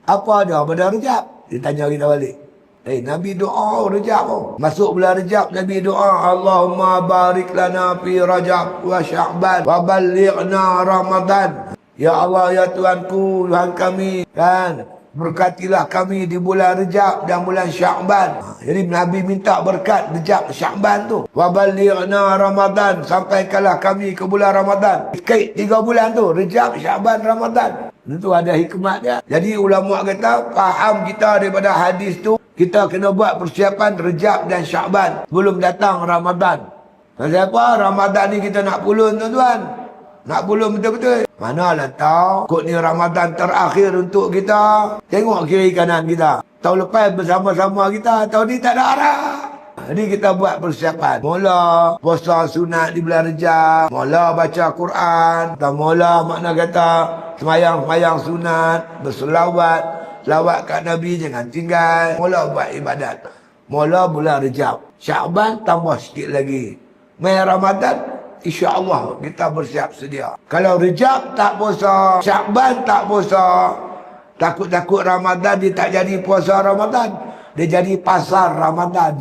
Apa dia pada Rejab? Dia tanya kita balik. Nabi doa Rejab. Masuk bulan Rejab, Nabi doa, Allahumma barik lana fi Rajab wa Sya'ban wa ballighna Ramadan. Ya Allah, ya Tuhanku, Tuhan kami, kan, berkatilah kami di bulan Rejab dan bulan Sya'ban. Jadi Nabi minta berkat Rejab, Sya'ban tu. Wa ballighna Ramadan, sampaikanlah kami ke bulan Ramadan. Kait 3 bulan tu, Rejab, Sya'ban, Ramadan. Itu ada hikmat dia. Jadi ulama kata, faham kita daripada hadis tu, kita kena buat persiapan Rejab dan Sya'ban sebelum datang Ramadan. Kenapa? Ramadan ni kita nak pulun, tuan-tuan. Nak pulun betul-betul. Manalah tahu, kot ni Ramadan terakhir untuk kita. Tengok kiri kanan kita. Tahun lepas bersama-sama kita, tahun ni tak ada arah. Jadi kita buat persiapan. Mula puasa sunat di bulan Rejab. Mula baca Quran. Kita mula makna kata semayang-semayang sunat. Berselawat. Selawat kat Nabi jangan tinggal. Mula buat ibadat. Mula bulan Rejab. Sya'ban tambah sikit lagi. Mai Ramadan, insya-Allah kita bersiap sedia. Kalau Rejab tak puasa, Sya'ban tak puasa, takut-takut Ramadan dia tak jadi puasa Ramadan. Dia jadi pasar Ramadan.